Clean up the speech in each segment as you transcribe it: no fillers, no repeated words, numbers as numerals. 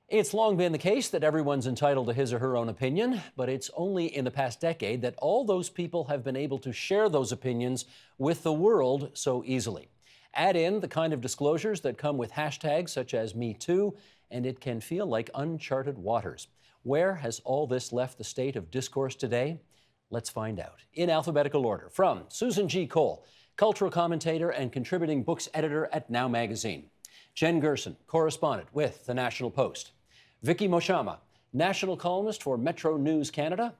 It's long been the case that everyone's entitled to his or her own opinion, but it's only in the past decade that all those people have been able to share those opinions with the world so easily. Add in the kind of disclosures that come with hashtags such as #MeToo, and it can feel like uncharted waters. Where has all this left the state of discourse today? Let's find out. In alphabetical order, from Susan G. Cole, cultural commentator and contributing books editor at Now Magazine. Jen Gerson, correspondent with The National Post. Vicky Moshama, national columnist for Metro News Canada.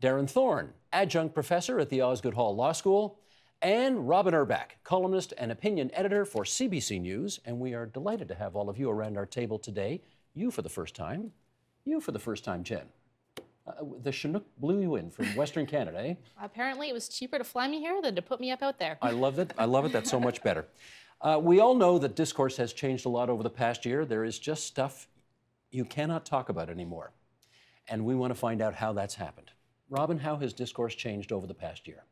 Darren Thorne, adjunct professor at the Osgoode Hall Law School. And Robin Urbach, columnist and opinion editor for CBC News. And we are delighted to have all of you around our table today. You for the first time. You for the first time, Jen. The Chinook blew you in from Western Canada, eh? Apparently it was cheaper to fly me here than to put me up out there. I love it. I love it. That's so much better. We all know that discourse has changed a lot over the past year. There is just stuff you cannot talk about anymore. And we want to find out how that's happened. Robin, how has discourse changed over the past year?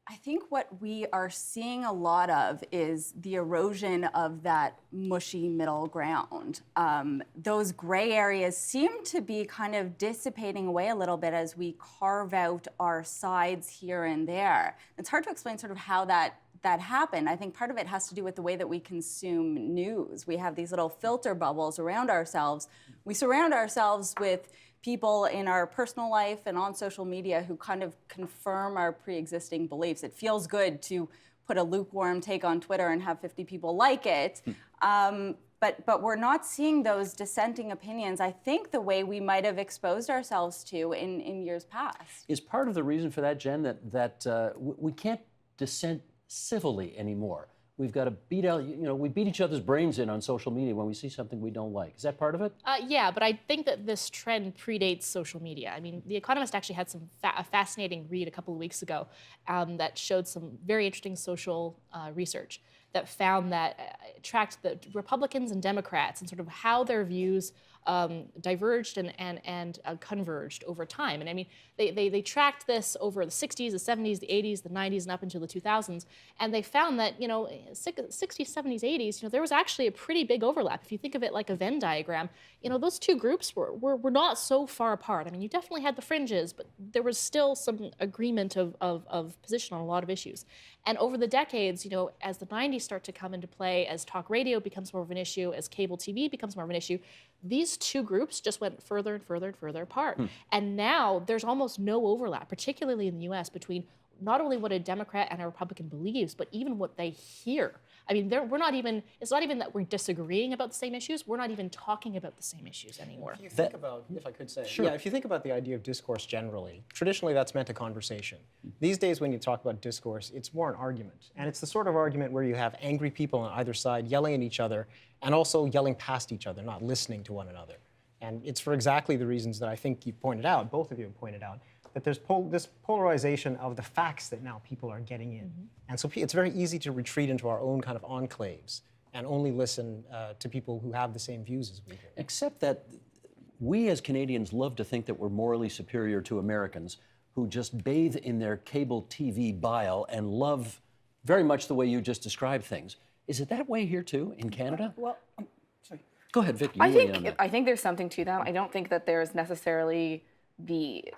I think what we are seeing a lot of is the erosion of that mushy middle ground. Those gray areas seem to be kind of dissipating away a little bit as we carve out our sides here and there. It's hard to explain sort of how that happened. I think part of it has to do with the way that we consume news. We have these little filter bubbles around ourselves. We surround ourselves with people in our personal life and on social media who kind of confirm our pre-existing beliefs. It feels good to put a lukewarm take on Twitter and have 50 people like it. But we're not seeing those dissenting opinions, I think, the way we might have exposed ourselves to in years past. Is part of the reason for that, Jen, that we can't dissent civilly anymore? We've got to we beat each other's brains in on social media when we see something we don't like. Is that part of it? Yeah, but I think that this trend predates social media. I mean, The Economist actually had a fascinating read a couple of weeks ago that showed some very interesting social research that found that tracked the Republicans and Democrats and sort of how their views diverged and converged over time. And I mean, they tracked this over the 60s, the 70s, the 80s, the 90s, and up until the 2000s. And they found that, 60s, 70s, 80s, there was actually a pretty big overlap. If you think of it like a Venn diagram, those two groups were not so far apart. I mean, you definitely had the fringes, but there was still some agreement of position on a lot of issues. And over the decades, as the 90s start to come into play, as talk radio becomes more of an issue, as cable TV becomes more of an issue, these two groups just went further and further and further apart. And now there's almost no overlap, particularly in the US, between not only what a Democrat and a Republican believes, but even what they hear. I mean, it's not even that we're disagreeing about the same issues, we're not even talking about the same issues anymore. If you think about, if I could say, Sure. if you think about the idea of discourse generally, traditionally that's meant a conversation. These days when you talk about discourse, it's more an argument. And it's the sort of argument where you have angry people on either side yelling at each other and also yelling past each other, not listening to one another. And it's for exactly the reasons that I think you pointed out, both of you have pointed out, that there's this polarization of the facts that now people are getting in. And so it's very easy to retreat into our own kind of enclaves and only listen to people who have the same views as we do. Except that we as Canadians love to think that we're morally superior to Americans who just bathe in their cable TV bile and love very much the way you just described things. Is it that way here too, in Canada? Well, sorry. Go ahead, Vicky. I think there's something to that. I don't think that there's necessarily the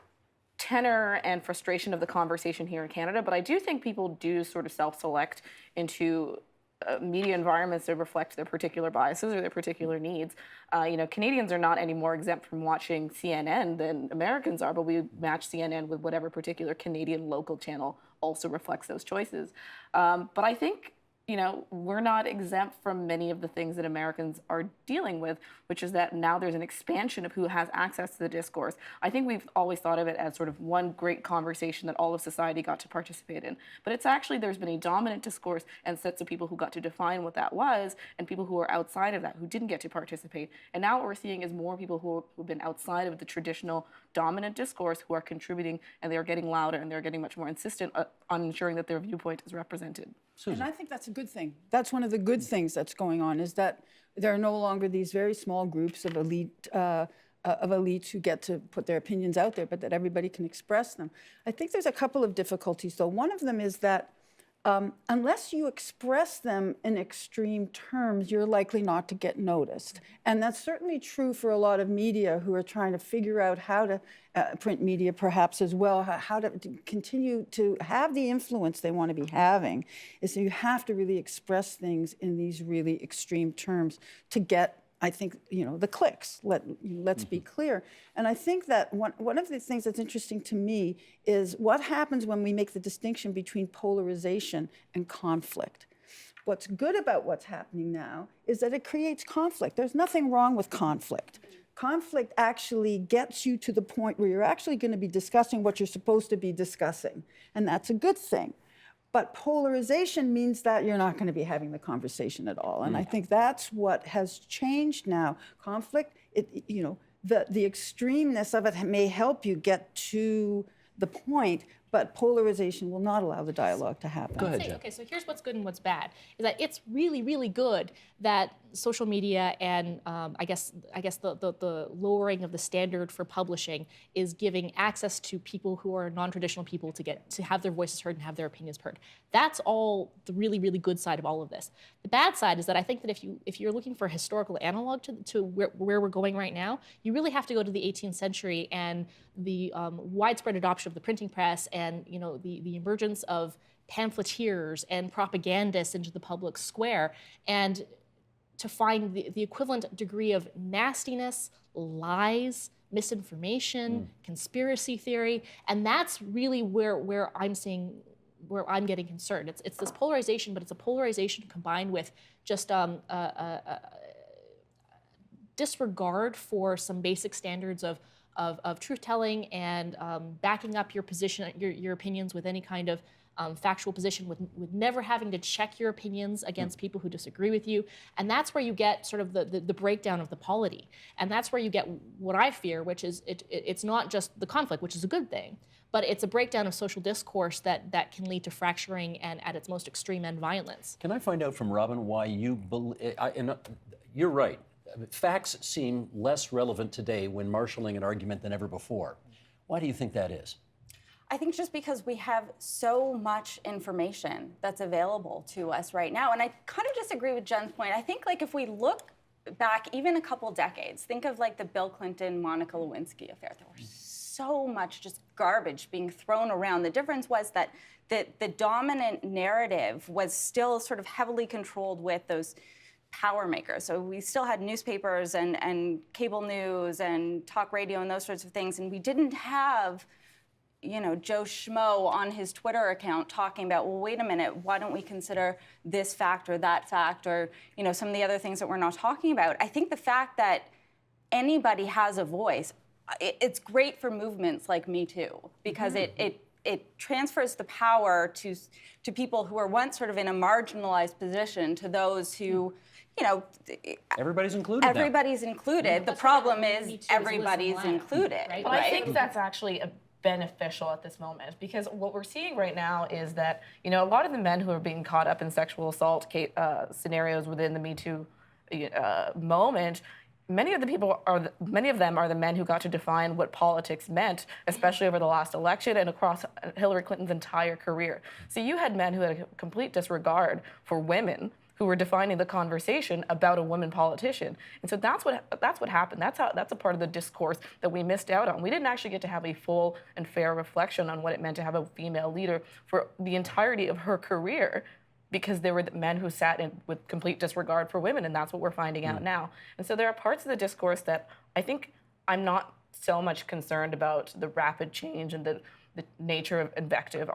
tenor and frustration of the conversation here in Canada, but I do think people do sort of self-select into media environments that reflect their particular biases or their particular needs. Canadians are not any more exempt from watching CNN than Americans are, but we match CNN with whatever particular Canadian local channel also reflects those choices. But I think we're not exempt from many of the things that Americans are dealing with, which is that now there's an expansion of who has access to the discourse. I think we've always thought of it as sort of one great conversation that all of society got to participate in. But it's actually, there's been a dominant discourse and sets of people who got to define what that was, and people who are outside of that who didn't get to participate. And now what we're seeing is more people who've been outside of the traditional dominant discourse who are contributing, and they're getting louder, and they're getting much more insistent on ensuring that their viewpoint is represented. Susan. And I think that's a good thing. That's one of the good things that's going on, is that there are no longer these very small groups of elites who get to put their opinions out there, but that everybody can express them. I think there's a couple of difficulties, though. One of them is that unless you express them in extreme terms, you're likely not to get noticed. And that's certainly true for a lot of media who are trying to figure out how to, print media perhaps as well, how to continue to have the influence they want to be having, is that you have to really express things in these really extreme terms to get, I think, the clicks. Let's be clear. And I think that one of the things that's interesting to me is what happens when we make the distinction between polarization and conflict. What's good about what's happening now is that it creates conflict. There's nothing wrong with conflict. Conflict actually gets you to the point where you're actually going to be discussing what you're supposed to be discussing. And that's a good thing. But polarization means that you're not going to be having the conversation at all. And I think that's what has changed now. Conflict, the extremeness of it may help you get to the point, but polarization will not allow the dialogue to happen. Go ahead, Jen. Okay, so here's what's good and what's bad. Is that it's really, really good that social media and I guess the lowering of the standard for publishing is giving access to people who are non-traditional people to have their voices heard and have their opinions heard. That's all the really, really good side of all of this. The bad side is that I think that if you're looking for a historical analog to where we're going right now, you really have to go to the 18th century and the widespread adoption of the printing press and the emergence of pamphleteers and propagandists into the public square, and to find the equivalent degree of nastiness, lies, misinformation, conspiracy theory, and that's really where I'm getting concerned. It's this polarization, but it's a polarization combined with just disregard for some basic standards of truth-telling and backing up your position, your opinions with any kind of factual position, with never having to check your opinions against people who disagree with you. And that's where you get sort of the breakdown of the polity. And that's where you get what I fear, which is it's not just the conflict, which is a good thing, but it's a breakdown of social discourse that can lead to fracturing and, at its most extreme end, violence. Can I find out from Robin why you believe, you're right, facts seem less relevant today when marshalling an argument than ever before. Why do you think that is? I think just because we have so much information that's available to us right now. And I kind of disagree with Jen's point. I think if we look back even a couple decades, think of the Bill Clinton, Monica Lewinsky affair. There was so much just garbage being thrown around. The difference was that the dominant narrative was still sort of heavily controlled with those power makers. So we still had newspapers and cable news and talk radio and those sorts of things. And we didn't have Joe Schmo on his Twitter account talking about, well, wait a minute, why don't we consider this fact or that fact or, some of the other things that we're not talking about. I think the fact that anybody has a voice, it's great for movements like Me Too, because it transfers the power to people who are once sort of in a marginalized position to those who, everybody's included. Everybody's included. The problem is everybody's included. Right? But I think that's actually beneficial at this moment, because what we're seeing right now is that a lot of the men who are being caught up in sexual assault scenarios within the Me Too moment, many of them are the men who got to define what politics meant, especially over the last election and across Hillary Clinton's entire career. So you had men who had a complete disregard for women who were defining the conversation about a woman politician. And so that's what happened. That's a part of the discourse that we missed out on. We didn't actually get to have a full and fair reflection on what it meant to have a female leader for the entirety of her career, because there were men who sat in with complete disregard for women, and that's what we're finding out now. And so there are parts of the discourse that I think I'm not so much concerned about the rapid change and the nature of invective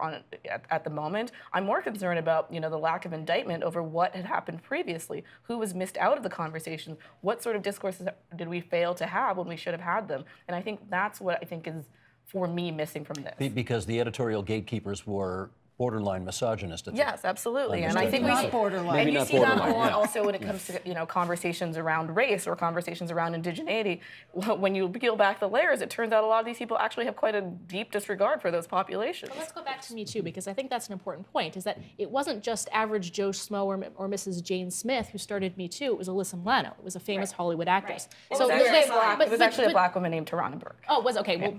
at the moment. I'm more concerned about the lack of indictment over what had happened previously, who was missed out of the conversation, what sort of discourses did we fail to have when we should have had them. And I think that's what I think is, for me, missing from this. Because the editorial gatekeepers were borderline misogynist. Yes, absolutely, and I think Maybe not borderline. Maybe and you not see that a borderline, lot yeah. also when it comes to conversations around race or conversations around indigeneity. When you peel back the layers, it turns out a lot of these people actually have quite a deep disregard for those populations. But let's go back to Me Too, because I think that's an important point, is that it wasn't just average Joe Schmo or Mrs. Jane Smith who started Me Too. It was Alyssa Milano. It was a famous Hollywood actress. It was actually a black woman named Tarana Burke. Oh, it was? Okay. Well,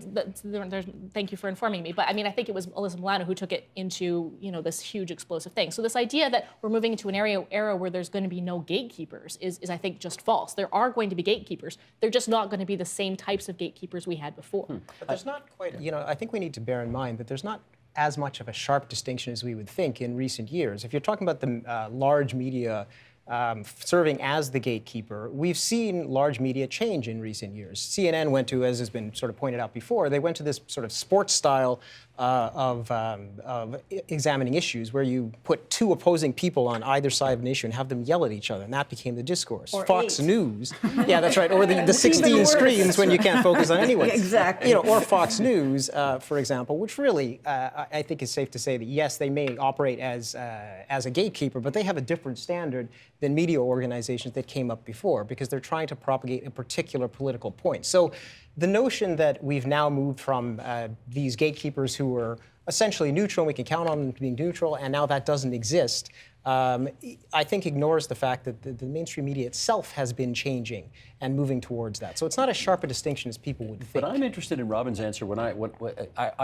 thank you for informing me. But I mean, I think it was Alyssa Milano who took it into into, this huge explosive thing. So this idea that we're moving into an era where there's going to be no gatekeepers is I think just false. There are going to be gatekeepers. They're just not going to be the same types of gatekeepers we had before. But there's not quite, I think we need to bear in mind that there's not as much of a sharp distinction as we would think in recent years. If you're talking about the large media serving as the gatekeeper, we've seen large media change in recent years. CNN went to, as has been sort of pointed out before, they went to this sort of sports style of examining issues where you put two opposing people on either side of an issue and have them yell at each other, and that became the discourse. Or Fox 8. News, yeah, that's right, or the 16 worse. screens when you can't focus on anyone. Exactly. Or Fox News, for example, which really, I think is safe to say that yes, they may operate as a gatekeeper, but they have a different standard than media organizations that came up before, because they're trying to propagate a particular political point. So the notion that we've now moved from these gatekeepers who were essentially neutral, and we can count on them being neutral, and now that doesn't exist, I think ignores the fact that the mainstream media itself has been changing and moving towards that. So it's not as sharp a distinction as people would think. But I'm interested in Robin's answer when I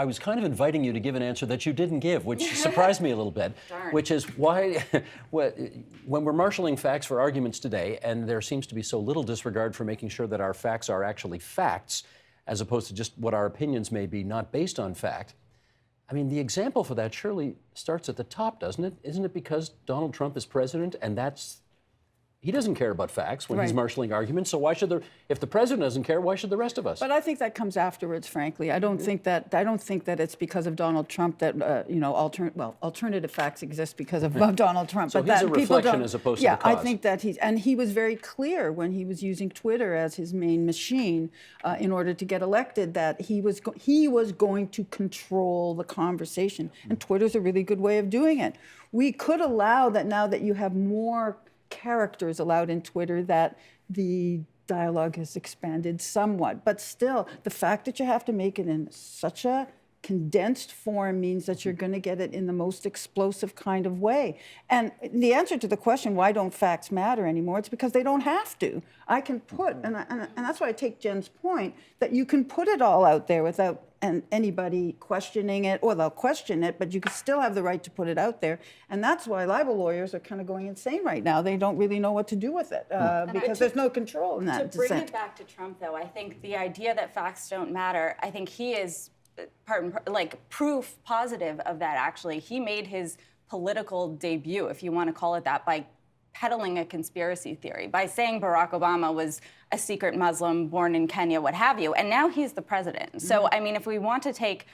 was kind of inviting you to give an answer that you didn't give, which surprised me a little bit, which is why, when we're marshaling facts for arguments today, and there seems to be so little disregard for making sure that our facts are actually facts, as opposed to just what our opinions may be, not based on fact, I mean, the example for that surely starts at the top, doesn't it? Isn't it because Donald Trump is president, and he doesn't care about facts when he's marshaling arguments, so why should if the president doesn't care, why should the rest of us? But I think that comes afterwards, frankly. I don't think that it's because of Donald Trump that alternative facts exist because of Donald Trump. So but he's that a reflection as opposed to the cause. Yeah, I think that he was very clear when he was using Twitter as his main machine in order to get elected that he was going to control the conversation, and Twitter's a really good way of doing it. We could allow that now that you have more characters allowed in Twitter, that the dialogue has expanded somewhat. But still, the fact that you have to make it in such a condensed form means that you're going to get it in the most explosive kind of way. And the answer to the question, why don't facts matter anymore, it's because they don't have to. I can put, and that's why I take Jen's point, that you can put it all out there without anybody questioning it, or they'll question it, but you can still have the right to put it out there. And that's why libel lawyers are kind of going insane right now. They don't really know what to do with it because there's no control in that. To bring it back to Trump, though, I think the idea that facts don't matter, I think he is proof positive of that, actually. He made his political debut, if you want to call it that, by peddling a conspiracy theory, by saying Barack Obama was a secret Muslim born in Kenya, what have you, and now he's the president. Mm-hmm. So, I mean, if we want to take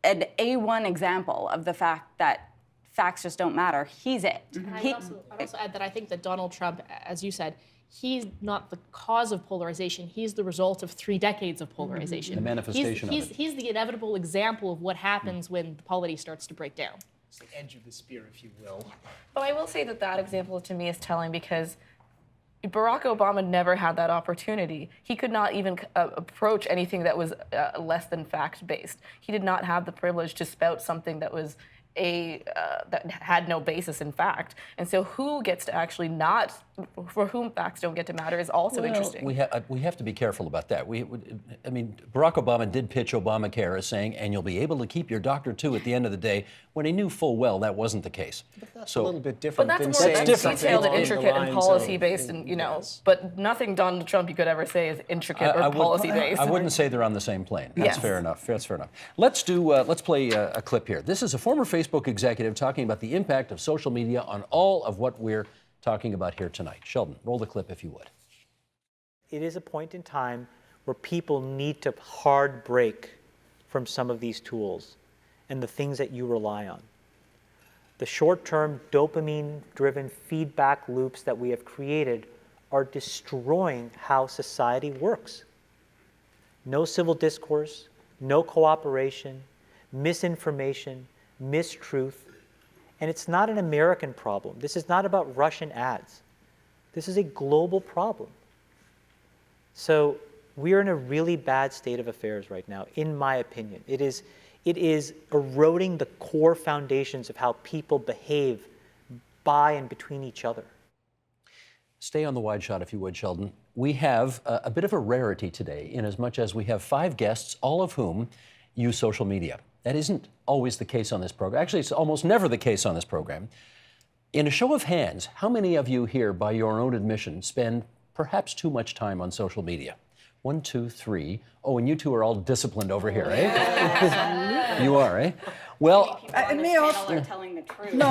an A1 example of the fact that facts just don't matter, he's it. Mm-hmm. I'd also add that I think that Donald Trump, as you said, he's not the cause of polarization. He's the result of 3 decades of polarization. The manifestation of it. He's the inevitable example of what happens when the polity starts to break down. It's the edge of the spear, if you will. But I will say that example to me is telling, because Barack Obama never had that opportunity. He could not even approach anything that was less than fact-based. He did not have the privilege to spout something that was that had no basis in fact. And so who gets to actually for whom facts don't get to matter is also interesting. We have to be careful about that. I mean, Barack Obama did pitch Obamacare as saying, and you'll be able to keep your doctor too at the end of the day, when he knew full well that wasn't the case. But that's a little bit different. But that's than more detailed and intricate and policy-based, and yes. But nothing Donald Trump you could ever say is intricate or policy-based. I wouldn't say they're on the same plane. That's Yes. fair enough. That's fair enough. Let's play a clip here. This is a former Facebook executive talking about the impact of social media on all of what we're talking about here tonight. Sheldon, roll the clip if you would. It is a point in time where people need to hard break from some of these tools and the things that you rely on. The short-term dopamine-driven feedback loops that we have created are destroying how society works. No civil discourse, no cooperation, misinformation, mistruth. And it's not an American problem. This is not about Russian ads. This is a global problem. So we are in a really bad state of affairs right now, in my opinion. It is eroding the core foundations of how people behave by and between each other. Stay on the wide shot, if you would, Sheldon. We have a bit of a rarity today, in as much as we have 5 guests, all of whom use social media. That isn't always the case on this program. Actually, it's almost never the case on this program. In a show of hands, how many of you here, by your own admission, spend perhaps too much time on social media? 1, 2, 3. Oh, and you two are all disciplined over here, eh? Absolutely. You are, eh? Well, It may also are telling the truth. No,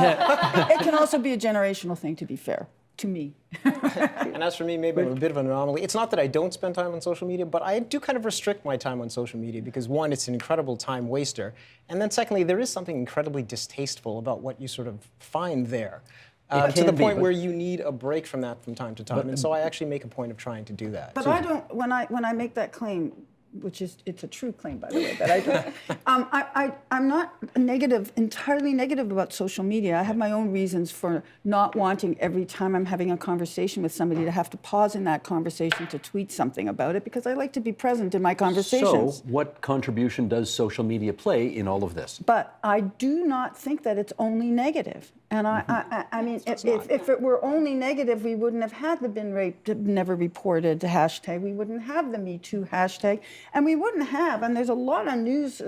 it can also be a generational thing, to be fair, to me. And as for me, maybe I'm a bit of an anomaly. It's not that I don't spend time on social media, but I do kind of restrict my time on social media because, one, it's an incredible time waster. And then secondly, there is something incredibly distasteful about what you sort of find there. To the point where you need a break from that from time to time. And so I actually make a point of trying to do that. But I don't, when I make that claim, which is, it's a true claim, by the way, that I do, I'm not entirely negative about social media. I have my own reasons for not wanting every time I'm having a conversation with somebody to have to pause in that conversation to tweet something about it, because I like to be present in my conversations. so what contribution does social media play in all of this? But I do not think that it's only negative. And I mean, if it were only negative, we wouldn't have had the been raped, never reported hashtag. We wouldn't have the Me Too hashtag. And we wouldn't have, and there's a lot of news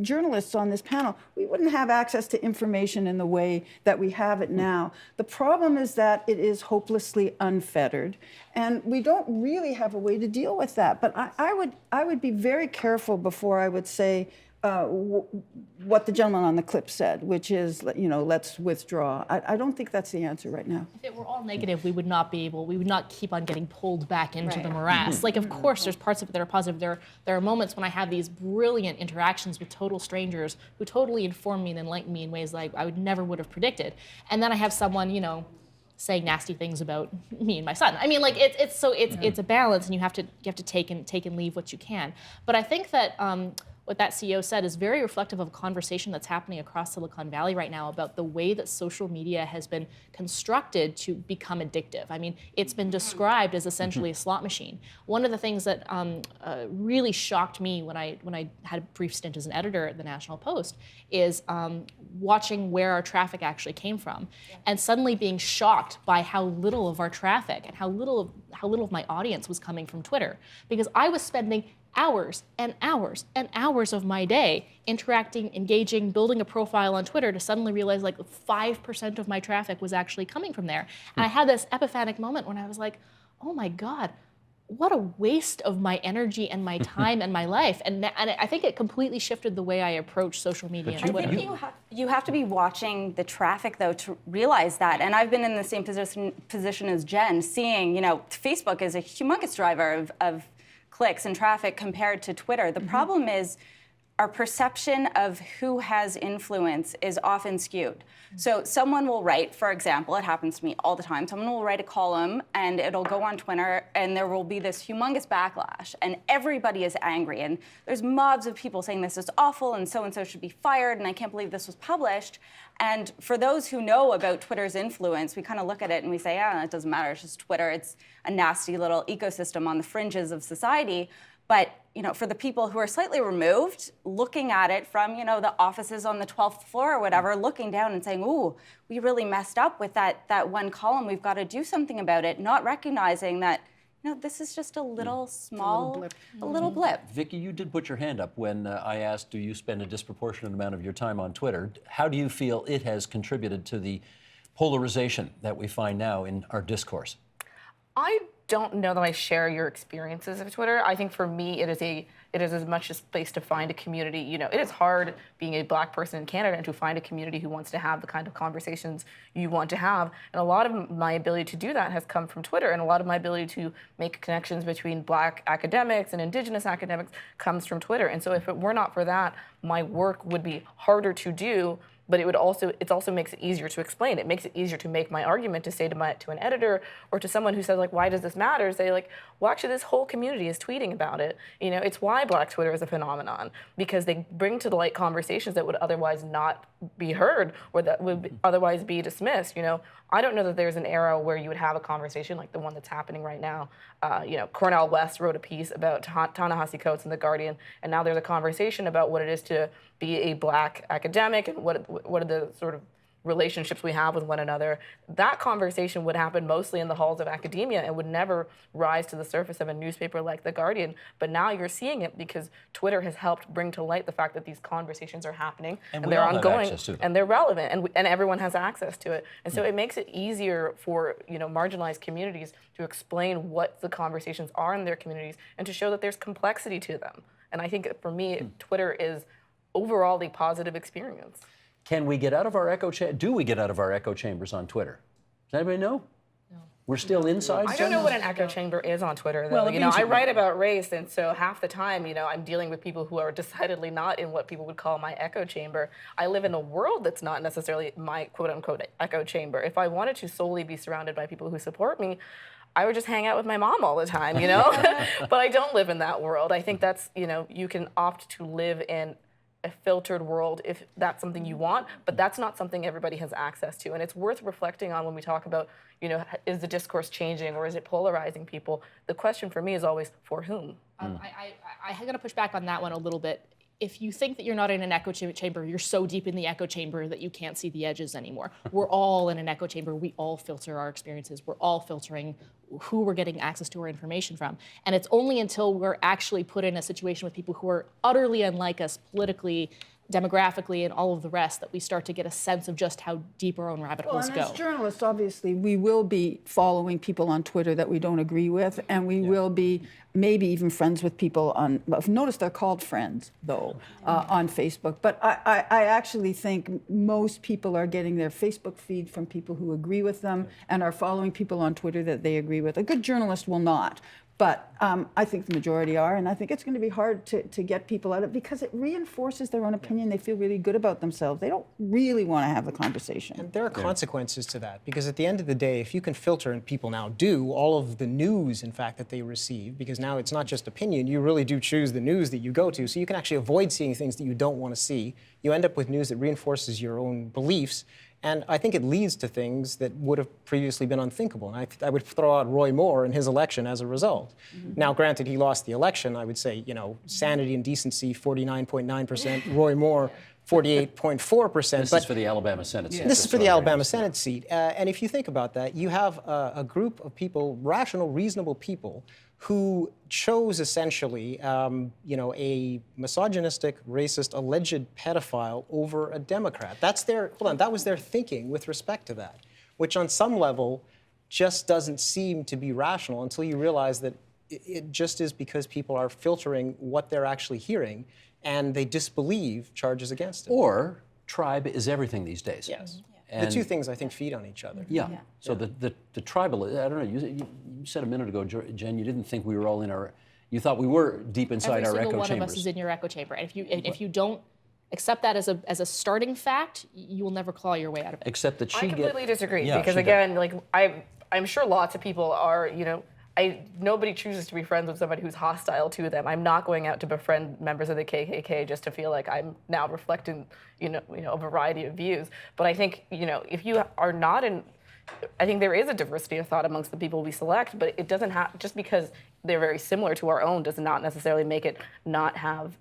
journalists on this panel, we wouldn't have access to information in the way that we have it now. The problem is that it is hopelessly unfettered. And we don't really have a way to deal with that. But I would be very careful before I would say, what the gentleman on the clip said, which is, let's withdraw. I don't think that's the answer right now. If it were all negative, we would not keep on getting pulled back into the morass. Like, of course, there's parts of it that are positive. There are moments when I have these brilliant interactions with total strangers who totally inform me and enlighten me in ways like I would have predicted. And then I have someone, saying nasty things about me and my son. I mean, like, it's a balance, and you have to take and leave what you can. But I think that what that CEO said is very reflective of a conversation that's happening across Silicon Valley right now about the way that social media has been constructed to become addictive. I mean, it's been described as essentially a slot machine. One of the things that really shocked me when I had a brief stint as an editor at the National Post is watching where our traffic actually came from, and suddenly being shocked by how little of our traffic and how little of my audience was coming from Twitter, because I was spending hours and hours and hours of my day interacting, engaging, building a profile on Twitter, to suddenly realize like 5% of my traffic was actually coming from there. And I had this epiphanic moment when I was like, oh my God, what a waste of my energy and my time and my life. And I think it completely shifted the way I approach social media and Twitter. I think you have to be watching the traffic, though, to realize that. And I've been in the same position as Jen, seeing, Facebook is a humongous driver of clicks and traffic compared to Twitter. The problem is our perception of who has influence is often skewed. So someone will write, for example, it happens to me all the time, someone will write a column and it'll go on Twitter and there will be this humongous backlash and everybody is angry and there's mobs of people saying this is awful and so should be fired and I can't believe this was published. And for those who know about Twitter's influence, we kind of look at it and we say, it doesn't matter, it's just Twitter, it's a nasty little ecosystem on the fringes of society. But for the people who are slightly removed, looking at it from the offices on the 12th floor or whatever, looking down and saying, "Ooh, we really messed up with that one column. We've got to do something about it." Not recognizing that this is just a little small, a little blip. Vicky, you did put your hand up when I asked, do you spend a disproportionate amount of your time on Twitter? How do you feel it has contributed to the polarization that we find now in our discourse? I don't know that I share your experiences of Twitter. I think for me, it is as much a place to find a community. It is hard being a Black person in Canada and to find a community who wants to have the kind of conversations you want to have. And a lot of my ability to do that has come from Twitter, and a lot of my ability to make connections between Black academics and Indigenous academics comes from Twitter. And so if it were not for that, my work would be harder to do. But it also makes it easier to explain. It makes it easier to make my argument, to say to an editor or to someone who says, like, why does this matter? Say, like, well, actually, this whole community is tweeting about it. It's why Black Twitter is a phenomenon, because they bring to light conversations that would otherwise not be heard or that would otherwise be dismissed. I don't know that there's an era where you would have a conversation like the one that's happening right now. Cornel West wrote a piece about Ta-Nehisi Coates in The Guardian, and now there's a conversation about what it is to be a Black academic and what are the sort of relationships we have with one another, that conversation would happen mostly in the halls of academia and would never rise to the surface of a newspaper like The Guardian. But now you're seeing it because Twitter has helped bring to light the fact that these conversations are happening and we they're all have ongoing access to them. and they're relevant and everyone has access to it. And so it makes it easier for marginalized communities to explain what the conversations are in their communities and to show that there's complexity to them. And I think for me, Twitter is overall a positive experience. Can we get out of our echo chamber? Do we get out of our echo chambers on Twitter? Does anybody know? No. We're still inside? I don't know what an echo chamber is on Twitter, though. Well, it means I write about race, and so half the time, I'm dealing with people who are decidedly not in what people would call my echo chamber. I live in a world that's not necessarily my quote-unquote echo chamber. If I wanted to solely be surrounded by people who support me, I would just hang out with my mom all the time, But I don't live in that world. I think that's, you can opt to live in a filtered world if that's something you want, but that's not something everybody has access to. And it's worth reflecting on when we talk about, is the discourse changing or is it polarizing people? The question for me is always, for whom? I'm going to push back on that one a little bit. If you think that you're not in an echo chamber, you're so deep in the echo chamber that you can't see the edges anymore. We're all in an echo chamber. We all filter our experiences. We're all filtering who we're getting access to our information from. And it's only until we're actually put in a situation with people who are utterly unlike us politically, demographically, and all of the rest that we start to get a sense of just how deep our own rabbit holes and go. as journalists, obviously, we will be following people on Twitter that we don't agree with, and we will be maybe even friends with people on, notice they're called friends, though, on Facebook. But I actually think most people are getting their Facebook feed from people who agree with them and are following people on Twitter that they agree with. A good journalist will not. But I think the majority are, and I think it's going to be hard to get people out of it because it reinforces their own opinion. They feel really good about themselves. They don't really want to have the conversation. And there are consequences to that, because at the end of the day, if you can filter, and people now do, all of the news, in fact, that they receive, because now it's not just opinion, you really do choose the news that you go to, so you can actually avoid seeing things that you don't want to see. You end up with news that reinforces your own beliefs. And I think it leads to things that would have previously been unthinkable. And I would throw out Roy Moore and his election as a result. Now, granted, he lost the election. I would say, sanity and decency, 49.9%. Roy Moore, 48.4%. This is for the Alabama Senate seat. This is for the Alabama Senate seat. And if you think about that, you have a group of people, rational, reasonable people, who chose essentially, a misogynistic, racist, alleged pedophile over a Democrat. That was their thinking with respect to that, which on some level just doesn't seem to be rational until you realize that it just is because people are filtering what they're actually hearing and they disbelieve charges against it. Or tribe is everything these days. Yes. And the two things, I think, feed on each other. Yeah. So the tribal, I don't know, you said a minute ago, Jen, you didn't think we were all in our, you thought we were deep inside our echo chambers. Every single one of us is in your echo chamber. And if you don't accept that as a starting fact, you will never claw your way out of it. Except that I completely disagree, because again, I'm sure lots of people are, nobody chooses to be friends with somebody who's hostile to them. I'm not going out to befriend members of the KKK just to feel like I'm now reflecting, a variety of views. But I think, if you are not in, I think there is a diversity of thought amongst the people we select, but it doesn't have, just because they're very similar to our own does not necessarily make it not have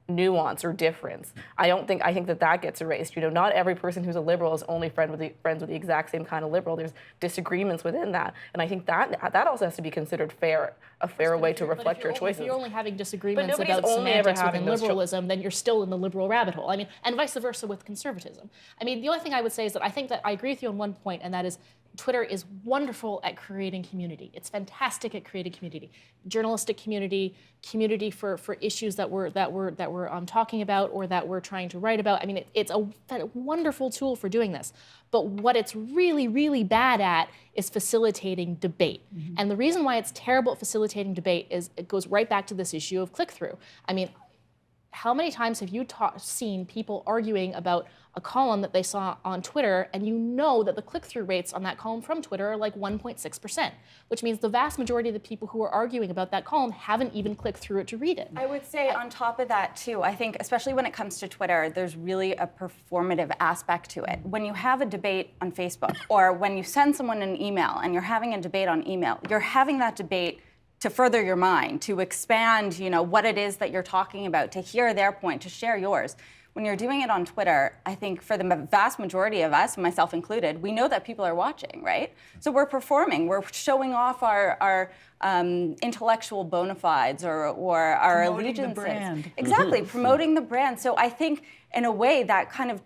nuance or difference. I think that gets erased. Not every person who's a liberal is only friends with the exact same kind of liberal. There's disagreements within that, and I think that also has to be considered a fair way to reflect your choices. If you're only having disagreements about semantics within liberalism, then you're still in the liberal rabbit hole. And vice versa with conservatism. The only thing I would say is that I think that I agree with you on one point, and that is Twitter is wonderful at creating community. It's fantastic at creating community, journalistic community for issues that we're talking about or that we're trying to write about. It's a wonderful tool for doing this. But what it's really, really bad at is facilitating debate. Mm-hmm. And the reason why it's terrible at facilitating debate is it goes right back to this issue of click-through. How many times have you seen people arguing about a column that they saw on Twitter, and you know that the click-through rates on that column from Twitter are like 1.6%, which means the vast majority of the people who are arguing about that column haven't even clicked through it to read it. I would say on top of that, too, I think, especially when it comes to Twitter, there's really a performative aspect to it. When you have a debate on Facebook, or when you send someone an email and you're having a debate on email, you're having that debate to further your mind, to expand, what it is that you're talking about, to hear their point, to share yours. when you're doing it on Twitter, I think for the vast majority of us, myself included, we know that people are watching, right? So we're performing, we're showing off our intellectual bona fides or our Promoting the allegiances. brand. Exactly, promoting the brand. So I think in a way that kind of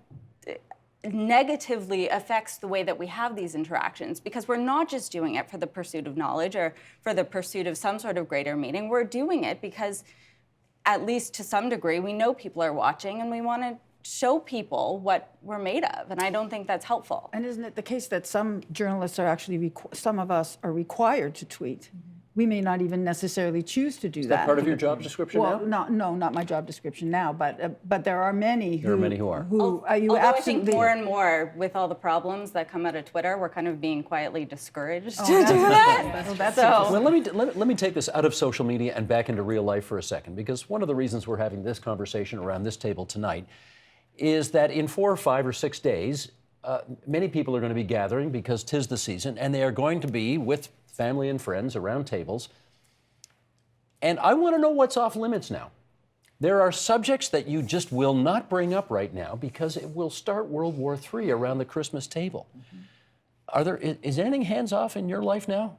negatively affects the way that we have these interactions, because we're not just doing it for the pursuit of knowledge or for the pursuit of some sort of greater meaning. We're doing it because, at least to some degree, we know people are watching and we want to show people what we're made of, and I don't think that's helpful. And isn't it the case that some journalists are actually, some of us are required to tweet? We may not even necessarily choose to do Is that. that part of your job description Well, now? not my job description now, but there are many who. There are many who are. Who you Although absolutely. I think more and more, with all the problems that come out of Twitter, we're kind of being quietly discouraged to do that's that. Well, that's So, Well, let me take this out of social media and back into real life for a second, because one of the reasons we're having this conversation around this table tonight is that in 4 or 5 or 6 days, many people are going to be gathering because 'tis the season, and they are going to be with family and friends around tables. And I want to know what's off limits now. There are subjects that you just will not bring up right now because it will start World War III around the Christmas table. Is anything hands off in your life now?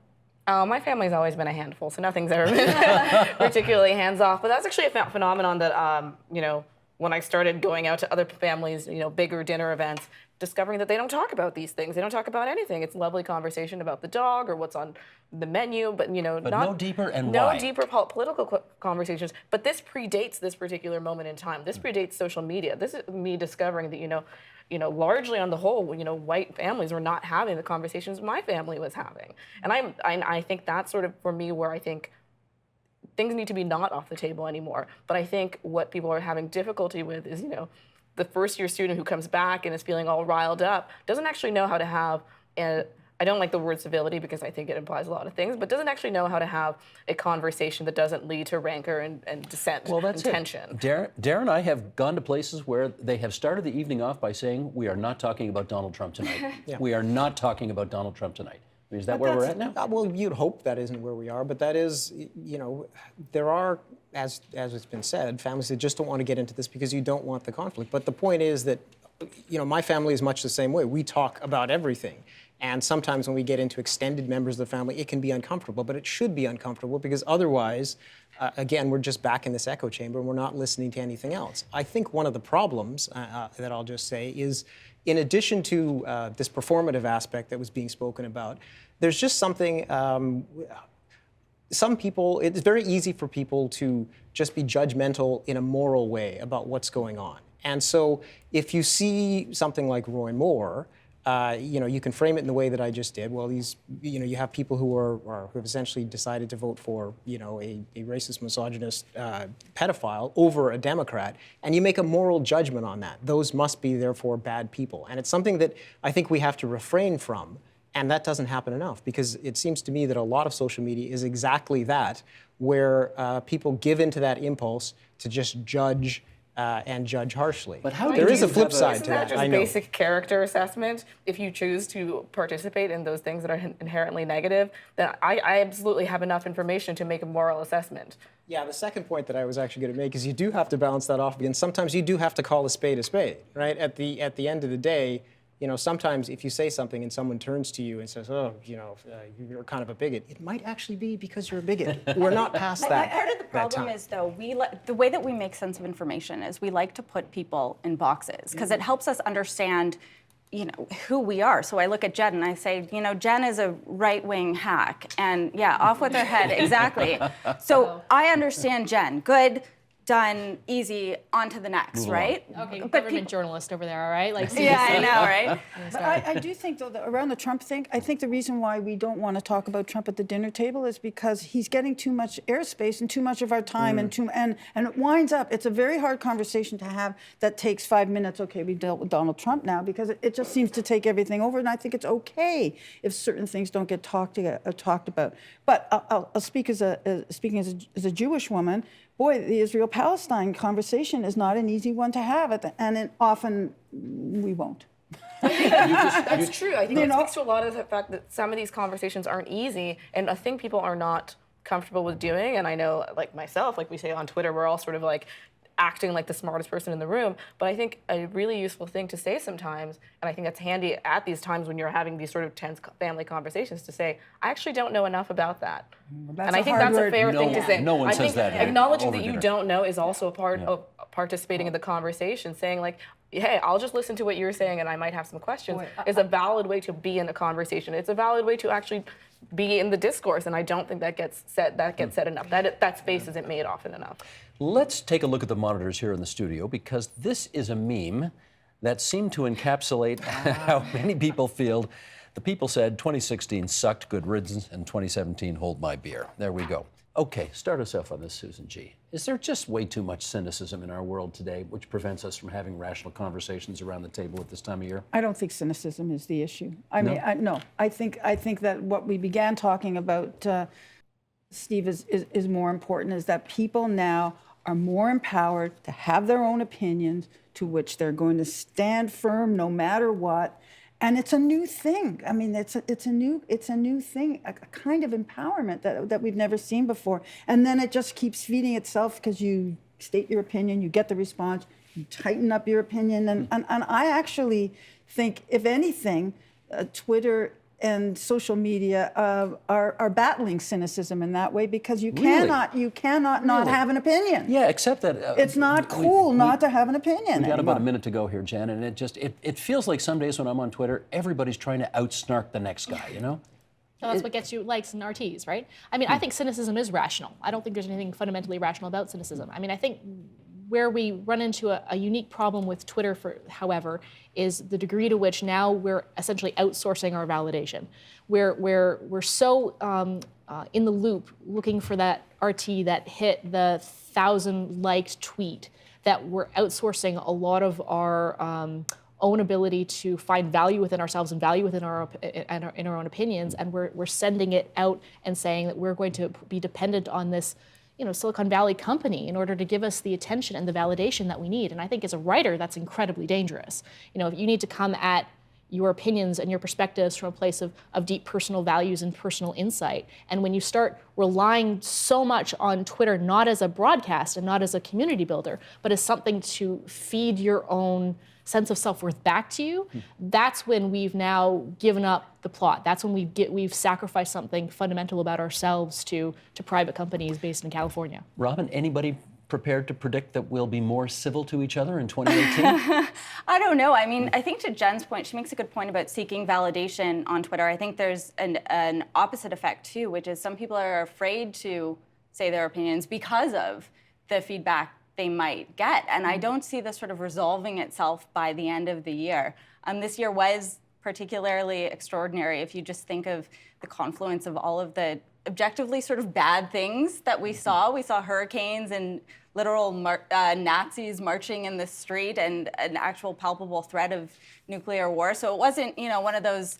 My family's always been a handful, so nothing's ever been particularly hands off. But that's actually a phenomenon that, when I started going out to other families, bigger dinner events, discovering that they don't talk about these things. They don't talk about anything. It's a lovely conversation about the dog or what's on the menu, but not no deeper and no why? deeper political conversations. But this predates this particular moment in time. This predates social media. This is me discovering that largely on the whole, white families were not having the conversations my family was having, and I think that's sort of for me where I think things need to be not off the table anymore. But I think what people are having difficulty with is the first-year student who comes back and is feeling all riled up doesn't actually know how to have I don't like the word civility because I think it implies a lot of things, but doesn't actually know how to have a conversation that doesn't lead to rancor and dissent and tension. Darren and I have gone to places where they have started the evening off by saying, we are not talking about Donald Trump tonight. We are not talking about Donald Trump tonight. Is that where we're at now? Well, you'd hope that isn't where we are, but that is, there are, as it's been said, families that just don't want to get into this because you don't want the conflict. But the point is that, my family is much the same way. We talk about everything. And sometimes when we get into extended members of the family, it can be uncomfortable, but it should be uncomfortable because otherwise, again, we're just back in this echo chamber and we're not listening to anything else. I think one of the problems that I'll just say is, in addition to this performative aspect that was being spoken about, there's just something, some people, it's very easy for people to just be judgmental in a moral way about what's going on. And so if you see something like Roy Moore, you can frame it in the way that I just did. Well, you have people who have essentially decided to vote for, a racist, misogynist pedophile over a Democrat, and you make a moral judgment on that. Those must be, therefore, bad people. And it's something that I think we have to refrain from, and that doesn't happen enough, because it seems to me that a lot of social media is exactly that, where people give into that impulse to just judge and judge harshly. But how there is a flip side Isn't to that that. just basic character assessment? If you choose to participate in those things that are inherently negative, then I absolutely have enough information to make a moral assessment. Yeah, the second point that I was actually going to make is you do have to balance that off, because sometimes you do have to call a spade, right? At the end of the day, sometimes if you say something and someone turns to you and says, you're kind of a bigot, it might actually be because you're a bigot. We're not past that. Part of the problem is, though, the way that we make sense of information is we like to put people in boxes because it helps us understand, who we are. So I look at Jen and I say, Jen is a right-wing hack, and yeah, off with her head, exactly. So I understand Jen. Good. Done, easy, on to the next, right? Okay, but government journalist over there, all right? Yeah, I know, right? But I do think, though, that around the Trump thing, I think the reason why we don't want to talk about Trump at the dinner table is because he's getting too much airspace and too much of our time, and it winds up. It's a very hard conversation to have that takes 5 minutes. Okay, we dealt with Donald Trump now, because it just seems to take everything over, and I think it's okay if certain things don't get talked about. But I'll speak speaking as a Jewish woman. Boy, the Israel-Palestine conversation is not an easy one to have, and often we won't. That's true. I think it speaks to a lot of the fact that some of these conversations aren't easy, and a thing people are not comfortable with doing. And I know, like myself, like we say on Twitter, we're all sort of like acting like the smartest person in the room. But I think a really useful thing to say sometimes, and I think that's handy at these times when you're having these sort of tense family conversations, to say, I actually don't know enough about that. That's And I a think hard that's a word. fair thing to say. No one I says think that here acknowledging over that you dinner. don't know is also a part of participating in the conversation. Saying like, hey, I'll just listen to what you're saying and I might have some questions, is a valid way to be in a conversation. It's a valid way to actually be in the discourse, and I don't think that gets said enough. That space isn't made often enough. Let's take a look at the monitors here in the studio, because this is a meme that seemed to encapsulate how many people feel. The people said 2016 sucked, good riddance, and 2017 hold my beer. There we go. Okay, start us off on this, Susan G. Is there just way too much cynicism in our world today, which prevents us from having rational conversations around the table at this time of year? I don't think cynicism is the issue. I think that what we began talking about, Steve, is more important, is that people now are more empowered to have their own opinions, to which they're going to stand firm no matter what. And it's a new thing. I mean, it's a new thing, a kind of empowerment that we've never seen before. And then it just keeps feeding itself, because you state your opinion, you get the response, you tighten up your opinion. And I actually think, if anything, Twitter and social media are battling cynicism in that way, because you cannot not have an opinion. Yeah, except that it's not cool not to have an opinion. We got about a minute to go here, Jen, and it feels like some days when I'm on Twitter, everybody's trying to outsnark the next guy, you know? So that's what gets you likes and RTs, right? I mean, I think cynicism is rational. I don't think there's anything fundamentally rational about cynicism. I mean, I think where we run into a unique problem with Twitter, however, is the degree to which now we're essentially outsourcing our validation. We're so in the loop looking for that RT that hit the 1,000-liked tweet that we're outsourcing a lot of our own ability to find value within ourselves and value within our own opinions, and we're sending it out and saying that we're going to be dependent on this, Silicon Valley company in order to give us the attention and the validation that we need. And I think as a writer, that's incredibly dangerous. If you need to come at your opinions and your perspectives from a place of deep personal values and personal insight. And when you start relying so much on Twitter, not as a broadcast and not as a community builder, but as something to feed your own sense of self-worth back to you, that's when we've now given up the plot. That's when we've sacrificed something fundamental about ourselves to private companies based in California. Robin, anybody prepared to predict that we'll be more civil to each other in 2018? I don't know. I mean, I think to Jen's point, she makes a good point about seeking validation on Twitter. I think there's an opposite effect too, which is some people are afraid to say their opinions because of the feedback they might get. And I don't see this sort of resolving itself by the end of the year. This year was particularly extraordinary if you just think of the confluence of all of the objectively sort of bad things that we saw. We saw hurricanes and literal Nazis marching in the street and an actual palpable threat of nuclear war. So it wasn't, one of those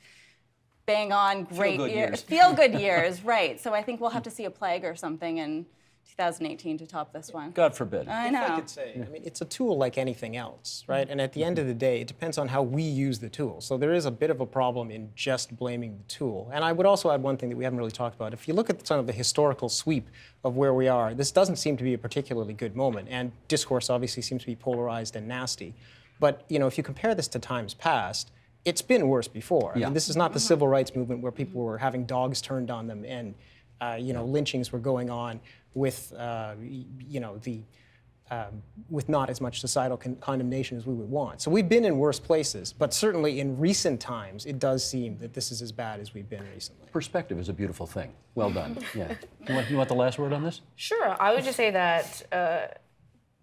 bang on great years. Feel good years, right. So I think we'll have to see a plague or something in 2018 to top this one. God forbid. I know. If I could say, I mean, it's a tool like anything else, right? And at the end of the day, it depends on how we use the tool. So there is a bit of a problem in just blaming the tool. And I would also add one thing that we haven't really talked about. If you look at some of the historical sweep of where we are, this doesn't seem to be a particularly good moment. And discourse obviously seems to be polarized and nasty. But, if you compare this to times past, it's been worse before. I mean, this is not the civil rights movement where people were having dogs turned on them and, lynchings were going on with, with not as much societal condemnation as we would want. So we've been in worse places, but certainly in recent times, it does seem that this is as bad as we've been recently. Perspective is a beautiful thing. Well done. Yeah. You want the last word on this? Sure. I would just say that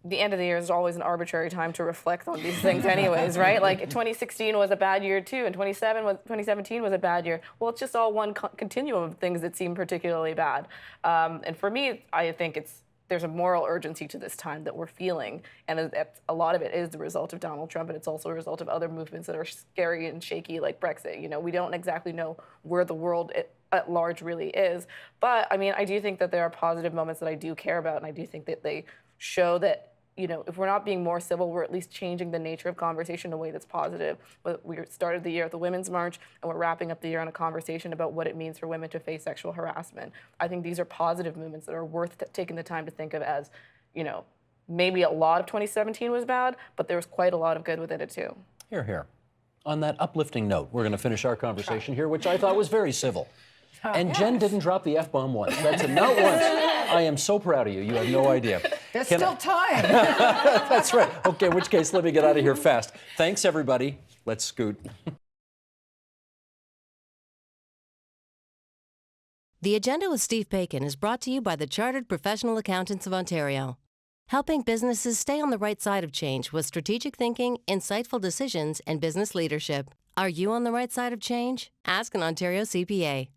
the end of the year is always an arbitrary time to reflect on these things anyways, right? Like 2016 was a bad year too, and 2017 was a bad year. Well, it's just all one continuum of things that seem particularly bad. And for me, I think there's a moral urgency to this time that we're feeling, and a lot of it is the result of Donald Trump, and it's also a result of other movements that are scary and shaky, like Brexit. We don't exactly know where the world at large really is. But I mean, I do think that there are positive moments that I do care about, and I do think that they show that, if we're not being more civil, we're at least changing the nature of conversation in a way that's positive. We started the year at the Women's March, and we're wrapping up the year on a conversation about what it means for women to face sexual harassment. I think these are positive movements that are worth taking the time to think of as, maybe a lot of 2017 was bad, but there was quite a lot of good within it too. Here, here. On that uplifting note, we're going to finish our conversation here, which I thought was very civil. And Jen didn't drop the F-bomb once. That's it, not once. I am so proud of you. You have no idea. There's still time. That's right. Okay, in which case, let me get out of here fast. Thanks, everybody. Let's scoot. The Agenda with Steve Bacon is brought to you by the Chartered Professional Accountants of Ontario, helping businesses stay on the right side of change with strategic thinking, insightful decisions, and business leadership. Are you on the right side of change? Ask an Ontario CPA.